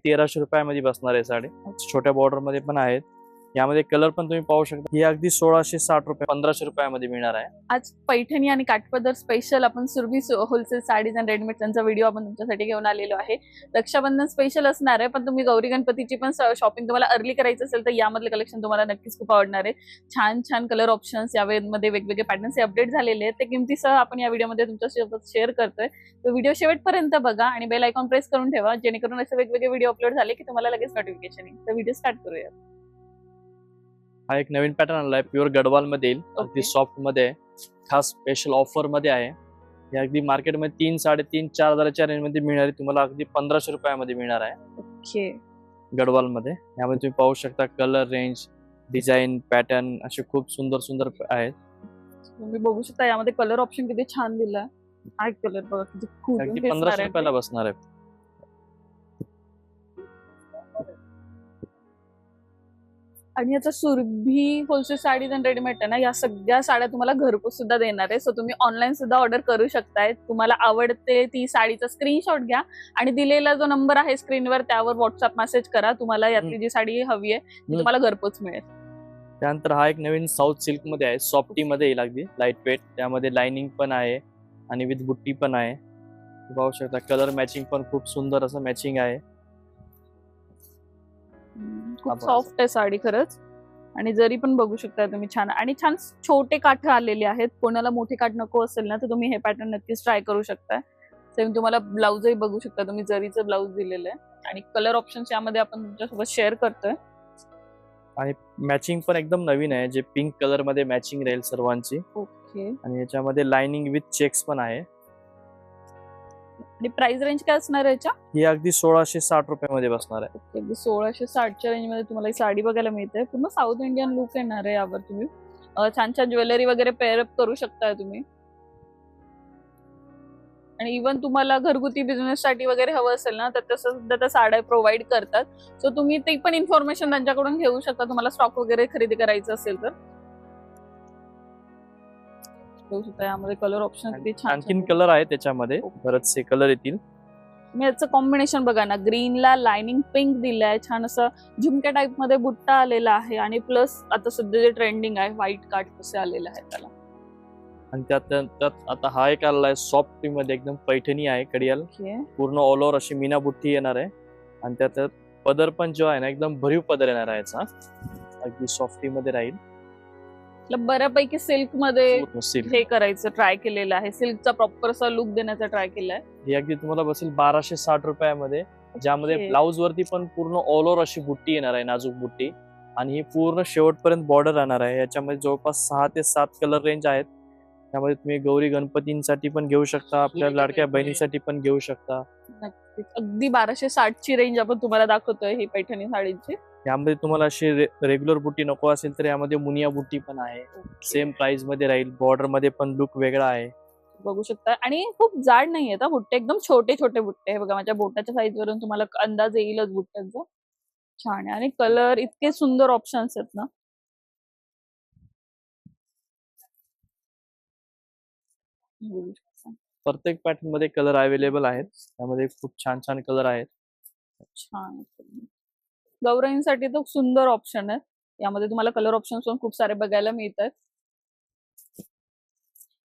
1300 रुपयामध्ये बसणार आहे साडी. छोट्या बॉर्डर मध्ये पण आहेत. यामध्ये कलर पण तुम्ही पाहू शकता. ही अगदी 1660 रुपये 1500 रुपयामध्ये मिळणार आहे. आज पैठणी आणि काठपदर स्पेशल आपण Surabhi wholesale saris and readymade त्यांचा व्हिडिओ आपण तुमच्यासाठी घेऊन आलेलो आहे. रक्षाबंधन स्पेशल असणार आहे, पण तुम्ही गौरी गणपतीची पण शॉपिंग तुम्हाला अर्ली करायचं असेल तर यामधले कलेक्शन तुम्हाला नक्कीच खूप आवडणार आहे. छान छान कलर ऑप्शन्स यामध्ये वेगवेगळे पॅटर्न्स अपडेट झालेले आहेत. ते किमतीसह आपण या व्हिडिओमध्ये तुमच्यासोबत शेअर करतोय. तो व्हिडिओ शेवटपर्यंत बघा आणि बेल आयकॉन प्रेस करून ठेवा, जेणेकरून असे वेगवेगळे व्हिडिओ अपलोड झाले की तुम्हाला लगेच नोटिफिकेशन येईल. तर व्हिडिओ स्टार्ट करूया. हा एक नवीन पॅटर्न आणलाय प्युअर गडवाल मध्ये येईल. अगदी सॉफ्ट मध्ये खास स्पेशल ऑफर मध्ये आहे. हे अगदी मार्केटमध्ये 3, 3.5, 4 हजाराच्या रेंज मध्ये मिळणार आहे. तुम्हाला अगदी 1500 रुपयामध्ये मिळणार आहे. ओके. गडवाल मध्ये यामध्ये तुम्ही पाहू शकता कलर रेंज, डिझाईन, पॅटर्न असे खूप सुंदर सुंदर आहेत. तुम्ही बघू शकता यामध्ये कलर ऑप्शन किती छान दिलाय. हा कलर बघा किती खूप अगदी 1500 रुपयाला बसणार आहे. आणि याचा Surabhi wholesale saris and readymade आहे ना, या सगळ्या साड्या तुम्हाला घरपोच सुद्धा देणार आहे. सो तुम्ही ऑनलाईन सुद्धा ऑर्डर करू शकताय. तुम्हाला आवडते ती साडीचा स्क्रीनशॉट घ्या आणि दिलेला जो नंबर आहे स्क्रीनवर त्यावर व्हॉट्सअप मेसेज करा. तुम्हाला यातली जी साडी हवी आहे ती तुम्हाला घरपोच मिळेल. त्यानंतर हा एक नवीन साऊथ सिल्क मध्ये आहे. सॉफ्टी मध्ये येईल अगदी लाईट वेट. त्यामध्ये लाइनिंग पण आहे आणि विथ बुट्टी पण आहे. पाहू शकता कलर मॅचिंग पण खूप सुंदर असं मॅचिंग आहे. खूप सॉफ्ट आहे साडी खरंच. आणि जरी पण बघू शकता तुम्ही छान आणि छान छोटे काठ आलेले आहेत. कोणाला मोठे काठ नको असेल ना तर तुम्ही हे पॅटर्न नक्कीच ट्राय करू शकता. सेम तुम्हाला ब्लाउजही बघू शकता तुम्ही, जरीचं ब्लाउज दिलेलं आहे आणि कलर ऑप्शन्स यामध्ये आपण तुमच्यासोबत शेअर करतोय. आणि मॅचिंग पण एकदम नवीन आहे, जे पिंक कलर मध्ये मॅचिंग राहील सर्वांची. ओके. आणि याच्यामध्ये लाइनिंग विथ चेक्स पण आहे. आणि प्राइस रेंज काय असणार आहे याच्या? ही अगदी 1660 रुपयामध्ये बसणार आहे. अगदी 1660च्या रेंज मध्ये तुम्हाला ही साडी बघायला मिळते. पूर्ण साऊथ इंडियन लुक येणार आहे यावर. तुम्ही छान छान ज्वेलरी वगैरे पेअरअप करू शकता तुम्ही. आणि इव्हन तुम्हाला घरगुती बिझनेस साठी वगैरे हवं असेल ना तर तसं सुद्धा त्या साड्या प्रोव्हाइड करतात. सो तुम्ही ते पण इन्फॉर्मेशन त्यांच्याकडून घेऊ शकता तुम्हाला स्टॉक वगैरे खरेदी करायचं असेल तर. यामध्ये कलर ऑप्शन किती छान. आणखीन कलर आहे त्याच्यामध्ये, बरेचसे कलर येतील. याचं कॉम्बिनेशन बघा ना, ग्रीनला लाइनिंग पिंक दिलाय, छान असं झुमक्या टाइप मध्ये बुट्टा आलेला आहे आणि प्लस आता सध्या जे ट्रेंडिंग आहे व्हाईट काठ कसे आलेलं आहे त्याला. आणि त्यात आता हा एक आलेला सॉफ्ट मध्ये एकदम पैठणी आहे. कडियाल पूर्ण ऑल ओव्हर अशी मीना बुट्टी येणार आहे. आणि त्यात पदर पण जो आहे ना एकदम भरीव पदर येणार आहे याचा. अगदी सॉफ्टी मध्ये राहील. बऱ्यापैकी सिल्क मध्ये हे करायचं ट्राय केलेलं आहे. सिल्कचा प्रॉपर असा लुक देण्याचा ट्राय केलाय. हे अगदी तुम्हाला बसेल 1260 रुपयामध्ये, ज्यामध्ये ब्लाउज वरती पण पूर्ण ऑल ओव्हर अशी बुट्टी येणार आहे, नाजूक बुट्टी. आणि ही पूर्ण शेवटपर्यंत बॉर्डर राहणार आहे. याच्यामध्ये जवळपास 6 ते 7 कलर रेंज आहेत. त्यामध्ये तुम्ही गौरी गणपतींसाठी पण घेऊ शकता, आपल्या लाडक्या बहिणीसाठी पण घेऊ शकता. नक्कीच. अगदी 1260ची रेंज आपण तुम्हाला दाखवतोय ही पैठणी साडीची. यामध्ये तुम्हाला अशी रेग्युलर बुट्टी नको असेल तर यामध्ये मुनिया बुट्टी पण आहे. सेम प्राइस मध्ये राहील. बॉर्डर मध्ये पण लुक वेगळा आहे. बघू शकता. आणि खूप जाड नाहीये ना बुट्टे, एकदम छोटे छोटे बुट्टे. हे बघा माझ्या बोटाच्या साईज वरून तुम्हाला अंदाज येईलच बुट्ट्यांचा. छान आहे आणि कलर इतके सुंदर ऑप्शन्स आहेत ना. प्रत्येक पॅटर्न मध्ये कलर अवेलेबल आहेत. त्यामध्ये खूप छान छान कलर आहेत. छान. गौराईंसाठी तर सुंदर ऑप्शन आहे. यामध्ये तुम्हाला कलर ऑप्शन्स पण खूप सारे बघायला मिळतात.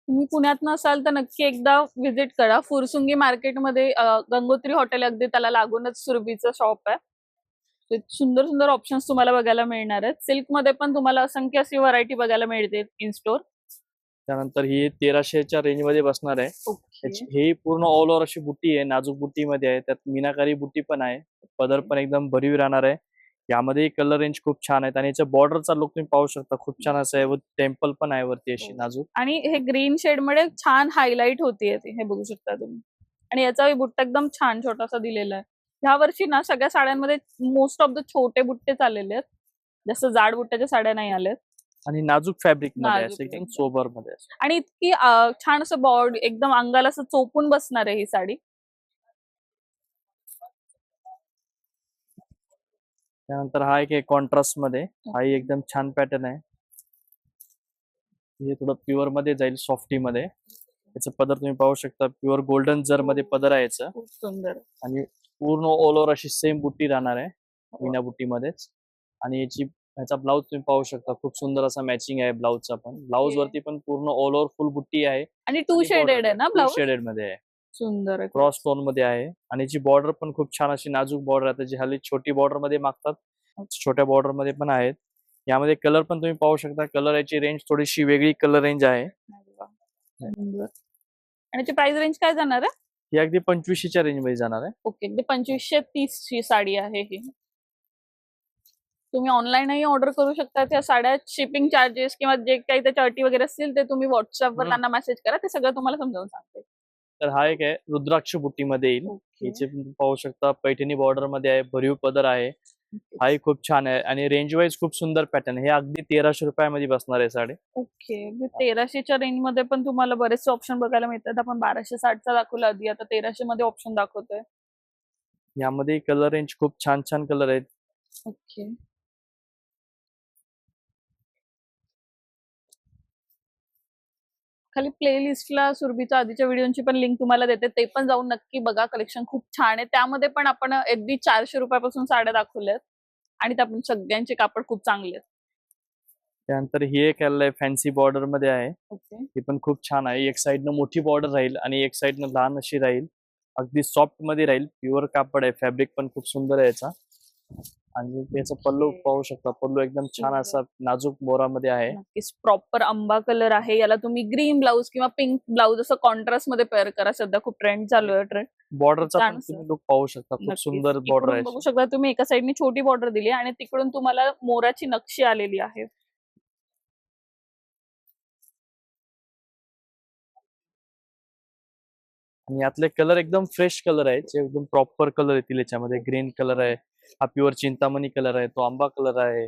तुम्ही पुण्यात नसाल तर नक्की एकदा व्हिजिट करा. फुरसुंगी मार्केटमध्ये गंगोत्री हॉटेल अगदी त्याला लागूनच सुरभीचं शॉप आहे. सुंदर सुंदर ऑप्शन्स तुम्हाला बघायला मिळणार आहेत. सिल्क मध्ये पण तुम्हाला असंख्य अशी व्हरायटी बघायला मिळते इन स्टोर. त्यानंतर ही 1300च्या रेंज मध्ये बसणार आहे. ही पूर्ण ऑल ओव्हर अशी बुट्टी आहे, नाजूक बुट्टी मध्ये आहे. त्यात मीनाकारी बुट्टी पण आहे. पदर पण एकदम भरीव राहणार आहे. यामध्ये कलर रेंज खूप छान आहेत आणि याच्या बॉर्डरचा लुक तुम्ही पाहू शकता, खूप छान असं आहे. टेम्पल पण आहे वरती अशी नाजूक. आणि हे ग्रीन शेड मध्ये छान हायलाइट होतीये ती, हे बघू शकता तुम्ही. आणि याचा बुट्टा एकदम छान छोटासा दिलेला आहे. ह्या वर्षी ना सगळ्या साड्यांमध्ये मोस्ट ऑफ द छोटे बुट्टेच आलेले आहेत. जास्त जाड बुट्ट्याच्या साड्या नाही आल्यात. आणि नाजूक फॅब्रिक मध्ये आहे, एकदम सोबर मध्ये. आणि इतकी छान असं बॉडी एकदम अंगाला असं चोपून बसणार आहे ही साडी. त्यानंतर हा एक कॉन्ट्रास्ट मध्ये, हा एकदम छान पॅटर्न आहे. हे थोडं प्युअर मध्ये जाईल, सॉफ्टी मध्ये. याचं पदर तुम्ही पाहू शकता, प्युअर गोल्डन जर मध्ये पदर आहे याचं. खूप सुंदर. आणि पूर्ण ऑल ओव्हर अशी सेम बुट्टी राहणार आहे विना बुट्टीमध्येच. आणि ह्याचा ब्लाऊज तुम्ही पाहू शकता, खूप सुंदर असा मॅचिंग आहे ब्लाऊजचा पण. Blouse Okay. वरती पण पूर्ण ऑल ओव्हर फुल बुट्टी आहे आणि टू शेडेड आहे ना टू ब्लाऊज? शेडेड मध्ये आहे, सुंदर आहे. क्रॉस टोन मध्ये आहे. आणि याची बॉर्डर पण खूप छान अशी नाजूक बॉर्डर आहे, जी हल्ली छोटी बॉर्डर मध्ये मागतात, छोट्या बॉर्डर मध्ये पण आहेत. यामध्ये कलर पण तुम्ही पाहू शकता, कलर याची रेंज थोडीशी वेगळी कलर रेंज आहे. सुंदर. आणि याची प्राइस रेंज काय जाणार आहे? ही अगदी 2500च्या रेंज मध्ये जाणार आहे. ओके, अगदी 2530 ची साडी आहे ही. तुम्ही ऑनलाईनही ऑर्डर करू शकता त्या साड्या. शिपिंग चार्जेस किंवा जे काही त्याच्या अटी वगैरे असतील ते तुम्ही व्हॉट्सअपवर त्यांना मेसेज करा, ते सगळं तुम्हाला समजावून सांगते. तर हा एक आहे रुद्राक्ष बुट्टीमध्ये येईल. Okay. याचे तुम्ही पाहू शकता, पैठणी बॉर्डर मध्ये आहे, भरीव पदर आहे. हाही खूप छान आहे आणि रेंज वाईज खूप सुंदर पॅटर्न. हे अगदी 1300 रुपयामध्ये बसणार आहे साडी. ओके, 1300च्या रेंज मध्ये पण तुम्हाला बरेचसे ऑप्शन बघायला मिळतात. आपण 1260चा दाखवला आधी, आता 1300 मध्ये ऑप्शन दाखवतोय. यामध्ये कलर रेंज खूप छान छान कलर आहेत. ओके. खाली प्लेलिस्टला सुरभीच्या आधीच्या व्हिडिओची पण लिंक तुम्हाला देते, ते पण जाऊन नक्की बघा. कलेक्शन खूप छान आहे. त्यामध्ये पण आपण अगदी 400 रुपयापासून साड्या दाखवल्यात आणि त्या पण सगळ्यांचे कापड खूप चांगले आहेत. त्यानंतर ही एक आहे फॅन्सी बॉर्डर मध्ये आहे. ओके. ती पण खूप छान आहे. एक साइडनं मोठी बॉर्डर राहील आणि एक साइडनं लहान अशी राहील. अगदी सॉफ्ट मध्ये राहील, प्युअर कापड आहे, फॅब्रिक पण खूप सुंदर आहे याचा. आणि त्याचा पल्लू Okay. पाहू शकता, पल्लू एकदम छान सुंदर. असा नाजूक बोरामध्ये आहे. नक्कीच प्रॉपर आंबा कलर आहे. याला तुम्ही ग्रीन ब्लाऊज किंवा पिंक ब्लाऊज असं कॉन्ट्रास्ट मध्ये पेअर करा. सध्या खूप ट्रेंड चालू आहे. ट्रेंड बॉर्डरचा छान पण असं. तुम्ही लुक पाहू शकता, खूप नक्कीच. सुंदर बॉर्डर इकडून आहे. बघू शकता तुम्ही, एका साइडनी छोटी बॉर्डर दिली आणि तिकडून तुम्हाला मोराची नक्षी आलेली आहे. आणि यातले कलर एकदम फ्रेश कलर आहेत, जे एकदम प्रॉपर कलर येतील याच्यामध्ये. ग्रीन कलर आहे, हा प्युअर चिंतामणी कलर आहे, तो आंबा कलर आहे.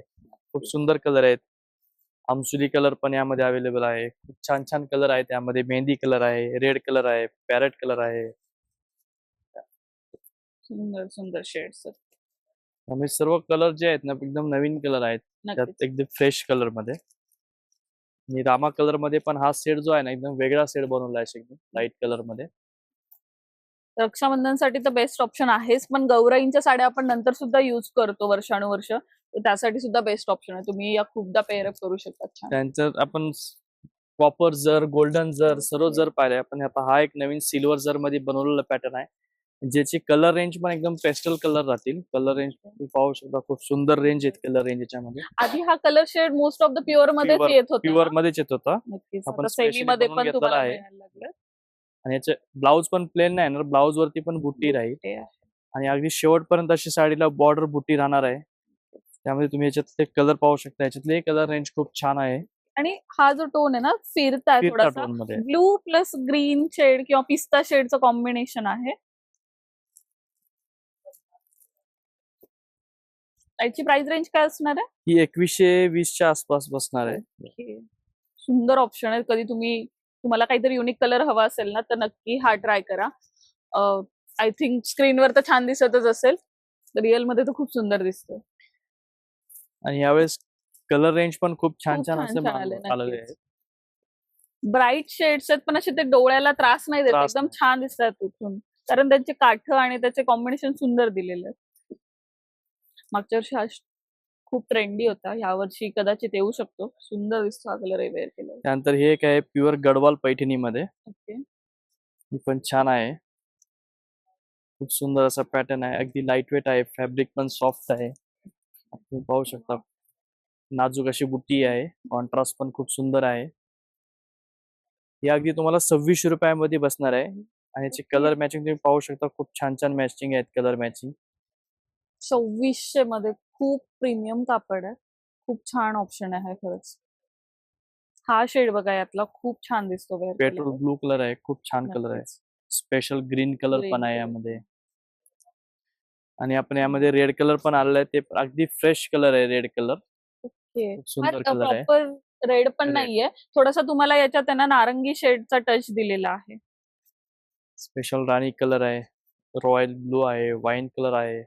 खूप सुंदर कलर आहेत. आमसुली कलर पण यामध्ये अवेलेबल आहे. खूप छान छान कलर आहेत यामध्ये. मेहंदी कलर आहे, रेड कलर आहे, पॅरेट कलर आहे. सुंदर सुंदर शेड्स. त्यामुळे सर्व कलर जे आहेत ना, एकदम नवीन कलर आहेत. नक्कीच. त्यात एकदम फ्रेश कलर मध्ये. आणि रामा कलर मध्ये पण हा सेट जो आहे ना, एकदम वेगळा सेट बनवला आहे एकदम लाईट कलर मध्ये. रक्षाबंधनसाठी तर बेस्ट ऑप्शन आहेच, पण गौराईंच्या साड्या आपण नंतर सुद्धा युज करतो वर्षानुवर्ष, तर त्यासाठी सुद्धा बेस्ट ऑप्शन आहे. तुम्ही या खूपदा पेअरअप करू शकता. छान. त्यांच्यात आपण कॉपर जर, गोल्डन जर, सर्व जर पाहिले आपण, आता हा एक नवीन सिल्वर जर मध्ये बनवलेला पॅटर्न आहे, ज्याची कलर रेंज पण एकदम पेस्टल कलर राहतील. कलर रेंज तुम्ही पाहू शकता, खूप सुंदर रेंज आहेत कलर रेंज याच्यामध्ये. आधी हा colour shade most of the pure मध्येच येत होता. प्युअर मध्येच येत होता. नक्कीच. आपण आता सेमी specially मध्ये बनवून पण घेतलेला तुम्हाला आहे. मिळायला लागलं. आणि याचे ब्लाऊज पण प्लेन नाही ना, ब्लाऊज वरती पण बुट्टी राहील. ते आहे. आणि अगदी शेवटपर्यंत अशी साडीला बॉर्डर बुट्टी राहणार आहे. त्यामध्ये तुम्ही याच्यातले कलर पाहू शकता. याच्यातले कलर रेंज खूप छान आहे. आणि हा जो टोन आहे ना, फिरता फिरता थोडासा टोन मध्ये. ब्लू प्लस ग्रीन शेड किंवा पिस्ता शेडचं कॉम्बिनेशन आहे. याची प्राइस रेंज काय असणार आहे? ही 2120च्या आसपास बसणार आहे. ओके. सुंदर ऑप्शन आहे. कधी तुम्हाला काहीतरी युनिक कलर हवा असेल ना, तर नक्की हा ट्राय करा. आय थिंक स्क्रीनवर तर छान दिसतच असेल, रिअल मध्ये तर खूप सुंदर दिसतोय. आणि यावेळेस कलर रेंज पण खूप छान खूप छान छान असे छान आले, आलेले नक्कीच. आहेत. ब्राईट शेड्स आहेत, पण असे ते डोळ्याला त्रास नाही देत, त्रास एकदम नाही. छान दिसतात उठून, कारण त्यांचे काठ आणि त्याचे कॉम्बिनेशन सुंदर दिलेले आहेत. मागच्या वर्षी हा खूप ट्रेंडी होता, ह्या वर्षी कदाचित येऊ शकतो. सुंदर दिसतो हा कलर वेअर केला. त्यानंतर हे एक आहे प्युअर गडवाल पैठणी मध्ये. ओके. ही पण छान आहे. खूप सुंदर असा पॅटर्न आहे. अगदी लाईट वेट आहे, फॅब्रिक पण सॉफ्ट आहे. तुम्ही पाहू शकता, नाजूक अशी बुट्टी आहे, कॉन्ट्रास्ट पण खूप सुंदर आहे. ही अगदी तुम्हाला 2600 रुपयामध्ये बसणार आहे. आणि याची कलर मॅचिंग तुम्ही पाहू शकता, खूप छान छान मॅचिंग आहेत कलर मॅचिंग. 2600 मध्ये खूप प्रीमियम कापड आहे. खूप छान ऑप्शन आहे खरंच. हा शेड बघा, यातला खूप छान दिसतो वेअर पेट्रोल ब्लू कलर आहे, खूप छान कलर आहे. स्पेशल ग्रीन कलर Green पण आहे color. यामध्ये. आणि आपण यामध्ये रेड कलर पण आलेला आहे, ते अगदी फ्रेश कलर आहे रेड कलर. ओके. खूप सुंदर कलर आहे. प्रॉपर रेड पण Red. नाहीये, थोडासा तुम्हाला याच्यात आहे ना नारंगी शेडचा टच दिलेला आहे. स्पेशल राणी कलर आहे, रॉयल ब्लू आहे, वाईन कलर आहे.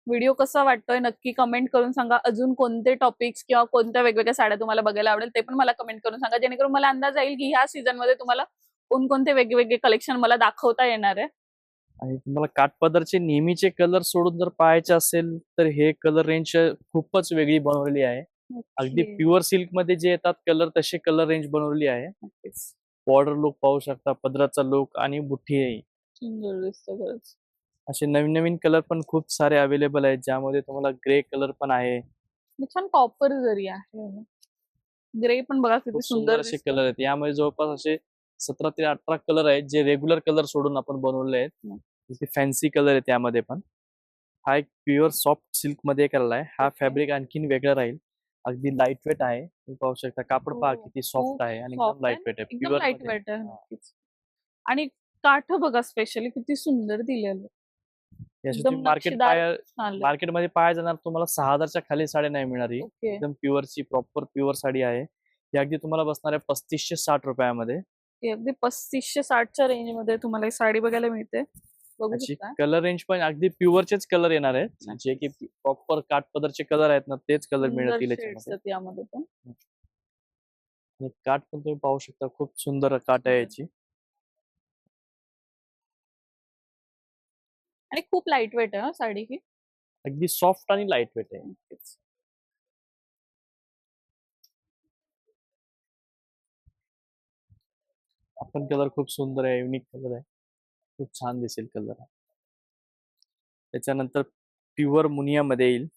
व्हिडिओ कसा वाटतोय नक्की कमेंट करून सांगा. अजून कोणते टॉपिक्स किंवा कोणत्या वेगवेगळ्या साड्या तुम्हाला बघायला आवडेल ते पण मला कमेंट करून सांगा, जेणेकरून मला अंदाज येईल की ह्या सीझन मध्ये तुम्हाला कोणकोणते वेगवेगळे कलेक्शन मला दाखवता येणार आहे. आणि तुम्हाला काठपदरचे नेहमीचे कलर सोडून जर पाहायचे असेल तर हे कलर रेंज खूपच वेगळी बनवलेली आहे. अगदी ओके. प्युअर सिल्क मध्ये जे येतात कलर तसे कलर रेंज बनवलेली आहे. नक्कीच. बॉर्डर लुक पाहू शकता, पदराचा लुक आणि बुट्टी सुंदर दिसतं खरंच. असे नवीन नवीन कलर पण खूप सारे अवेलेबल आहेत, ज्यामध्ये तुम्हाला ग्रे कलर पण आहे. आणि छान कॉपर जरी आहे. ग्रे पण बघा किती खूप सुंदर सुंदर असे दिसतं. कलर आहेत. यामध्ये जवळपास असे 17 ते 18 कलर आहेत, जे रेग्युलर कलर सोडून आपण बनवले आहेत. जसे फॅन्सी कलर आहेत त्यामध्ये पण. हा एक प्युअर सॉफ्ट सिल्क मध्ये कलर आहे. हा ओके. फॅब्रिक आणखीन वेगळा राहील. अगदी लाईट वेट आहे. तुम्ही पाहू शकता कापड पहा हो. किती खूप सॉफ्ट आहे आणि एकदम सॉफ्ट आहे. लाईट वेट आहे. एकदम प्युअर लाईट मध्ये. वेट आहे. हा. नक्कीच. आणि काठ बघा स्पेशली किती सुंदर दिलेलं. याची एकदम तुम्ही नक्षीदार आलंय. मार्केटमध्ये पाहायला जाणार तुम्हाला 6,000च्या खाली साडी नाही मिळणार ही. ओके. एकदम प्युअरची प्रॉपर प्युअर साडी आहे. ही अगदी तुम्हाला बसणार आहे 3560 रुपयामध्ये. ती अगदी 3560च्या रेंज मध्ये तुम्हाला ही साडी बघायला मिळते. बघू याची शकता. कलर रेंज पण अगदी प्युअरचेच कलर येणार आहेत, जे की प्रॉपर काठपदरचे कलर आहेत ना तेच कलर सुंदर मिळतील शेड्स याच्यामध्ये. आहेत यामध्ये पण. आणि काठ पण तुम्ही पाहू शकता, खूप सुंदर काठ आहे याची. आणि खूप लाईट वेट आहे साडी ही. अगदी सॉफ्ट आणि लाईट वेट आहे. नक्कीच. आपण कलर खूप सुंदर आहे, युनिक कलर आहे. खूप छान दिसेल कलर. त्याच्यानंतर प्युअर मुनिया मध्ये येईल.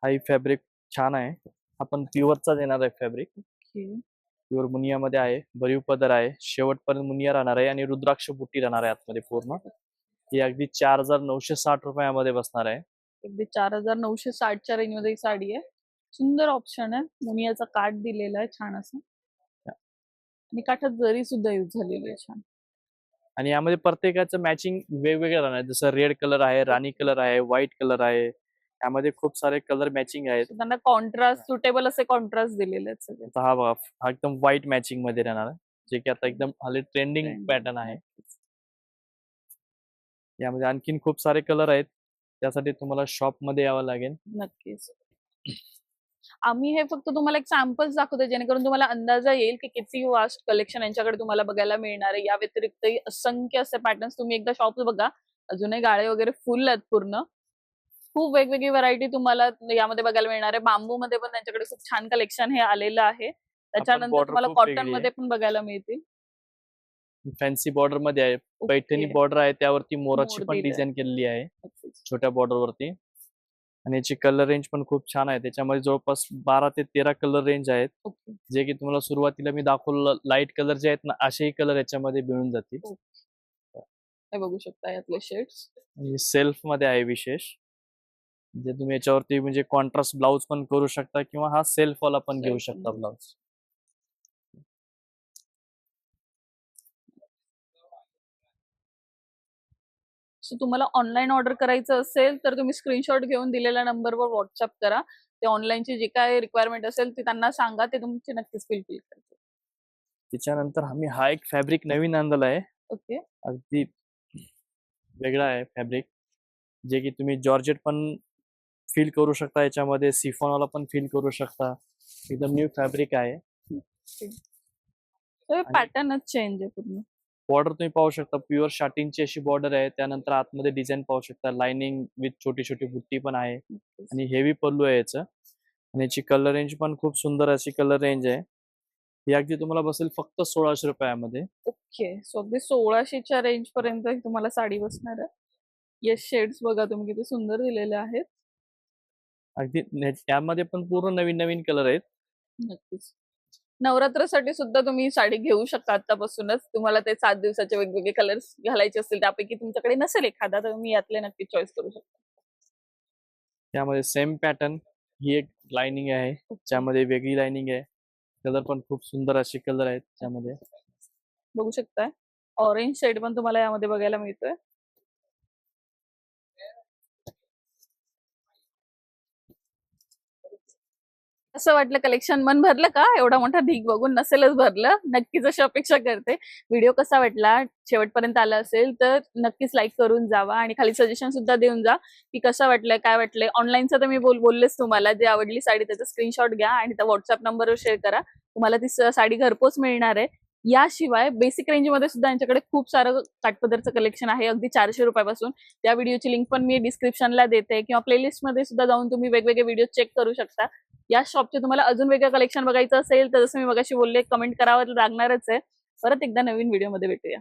हाही फॅब्रिक छान आहे. आपण प्युअरचा देणार आहे फॅब्रिक. ओके. प्युअर मुनिया मध्ये आहे. भरीव पदर आहे. शेवटपर्यंत मुनिया राहणार आहे आणि रुद्राक्ष बुट्टी राहणार आहे आतमध्ये पूर्ण. ही अगदी 4,960 रुपयामध्ये बसणार आहे. अगदी 4960च्या रेंज मध्ये ही साडी आहे. सुंदर ऑप्शन आहे. मुनियाचा काठ दिलेला आहे छान असं. आणि काठात जरी सुद्धा यूज झालेली आहे छान. आणि यामध्ये प्रत्येकाचं मॅचिंग वेगवेगळं राहणार आहे. जसं रेड कलर आहे, राणी कलर आहे, व्हाईट कलर आहे. यामध्ये खूप सारे कलर मॅचिंग आहेत. So त्यांना कॉन्ट्रास्ट सुटेबल असे कॉन्ट्रास्ट दिलेले आहेत सगळे. आता हा बघा, हा एकदम व्हाईट मॅचिंग मध्ये राहणार आहे, जे की आता एकदम हल्ली ट्रेंडिंग Trending. पॅटर्न आहे. यामध्ये आणखीन खूप सारे कलर आहेत. त्यासाठी तुम्हाला शॉप मध्ये यावं लागेल. नक्कीच. आम्ही हे फक्त तुम्हाला एक सॅम्पल्स दाखवतो जेणेकरून तुम्हाला अंदाजा येईल की किती वास्ट कलेक्शन यांच्याकडे तुम्हाला बघायला मिळणार आहे. या व्यतिरिक्तही असंख्य असे पॅटर्न्स तुम्ही एकदा शॉप बघा. अजूनही गाळे वगैरे फुल आहेत पूर्ण. खूप वेगवेगळी व्हरायटी तुम्हाला यामध्ये बघायला मिळणार आहे. बांबू मध्ये पण त्यांच्याकडे खूप छान कलेक्शन हे आलेलं आहे. त्याच्यानंतर border तुम्हाला खूप कॉटन वेगळी मध्ये आहे. पण बघायला मिळतील. फॅन्सी बॉर्डर मध्ये आहे. पैठणी ओके. बॉर्डर आहे, त्यावरती मोराची मोर पण दिलंय. डिझाईन केलेली आहे नक्कीच. छोट्या बॉर्डर वरती. आणि याची कलर रेंज पण खूप छान आहे. त्याच्यामध्ये जवळपास 12 ते 13 कलर रेंज आहेत, ओके. जे की तुम्हाला सुरुवातीला मी दाखवलं लाईट कलर जे आहेत ना, असेही कलर याच्यामध्ये मिळून जातील. हे बघू शकता यातले शेड्स. सेल्फ मध्ये आहे विशेष, जे तुम्ही याच्यावरती म्हणजे कॉन्ट्रास्ट ब्लाउज पण करू शकता किंवा हा सेल्फ वाला पण घेऊ Self पण शकता घेऊ ब्लाउज. सो तुम्हाला ऑनलाईन ऑर्डर करायचं असेल तर तुम्ही स्क्रीनशॉट घेऊन दिलेल्या नंबरवर व्हॉट्सअप करा. ते ऑनलाईनची जी काय रिक्वायरमेंट असेल ती त्यांना सांगा, ते तुमची नक्कीच फुलफिल करतील. त्याच्यानंतर आम्ही हा एक फॅब्रिक नवीन आणलेला आहे. ओके. अगदी वेगळा आहे फॅब्रिक, जे की तुम्ही जॉर्जेट पण फील करू शकता, याच्यामध्ये सिफॉनवाला पण फील करू शकता. एकदम न्यू फॅब्रिक आहे. पॅटर्नच चेंज आहे पूर्ण. बॉर्डर तुम्ही पाहू शकता, प्युअर शाटिनची अशी बॉर्डर आहे. त्यानंतर आतमध्ये डिझाईन पाहू शकता, लाइनिंग विथ छोटी छोटी बुट्टी पण आहे आणि हेवी पल्लू आहे याचं. आणि याची कलर रेंज पण खूप सुंदर अशी कलर रेंज आहे. ही अगदी तुम्हाला बसेल फक्त 1600 रुपयामध्ये. ओके. सो अगदी 1600च्या रेंज पर्यंत ही तुम्हाला साडी बसणार आहे. येस, शेड्स बघा तुम्ही किती सुंदर दिलेले आहेत. अगदी यामध्ये पण पूर्ण नवीन नवीन कलर आहेत. नक्कीच. नवरात्रसाठी सुद्धा तुम्ही साडी घेऊ शकता आतापासूनच. तुम्हाला ते 7 दिवसाचे वेगवेगळे कलर्स घालायचे असतील, त्यापैकी तुमच्याकडे नसेल एखादा, तर तुम्ही यातले नक्की चॉईस करू शकता. त्यामध्ये सेम पॅटर्न, ही एक लाइनिंग आहे, ज्यामध्ये वेगळी लाइनिंग आहे. कलर पण खूप सुंदर असे कलर आहेत त्यामध्ये. बघू शकताय. ऑरेंज शेड पण तुम्हाला यामध्ये बघायला मिळतोय. असं वाटलं कलेक्शन मन भरलं का? एवढा मोठा ढीग बघून नसेलच भरलं. नक्कीच अशी अपेक्षा करते. व्हिडिओ कसा वाटला? शेवटपर्यंत आला असेल तर नक्कीच लाईक करून जावा आणि खाली सजेशन सुद्धा देऊन जा की कसं वाटलंय, काय वाटलंय. ऑनलाईनचं तर मी बोललेच तुम्हाला. जे आवडली साडी त्याचा स्क्रीनशॉट घ्या आणि त्या व्हॉट्सअप नंबरवर शेअर करा. तुम्हाला ती साडी घरपोच मिळणार आहे. याशिवाय बेसिक रेंज मध्ये सुद्धा यांच्याकडे खूप सारं काठपदरचं कलेक्शन आहे, अगदी 400 रुपयापासून. त्या व्हिडिओची लिंक पण मी डिस्क्रिप्शनला देते, किंवा प्लेलिस्ट मध्ये सुद्धा जाऊन तुम्ही वेगवेगळे व्हिडिओ चेक करू शकता. या शॉपचे तुम्हाला अजून वेगळं कलेक्शन बघायचं असेल तर जसं मी मगाशी बोलले, कमेंट करावं लागणारच आहे. परत एकदा नवीन व्हिडिओमध्ये भेटूया.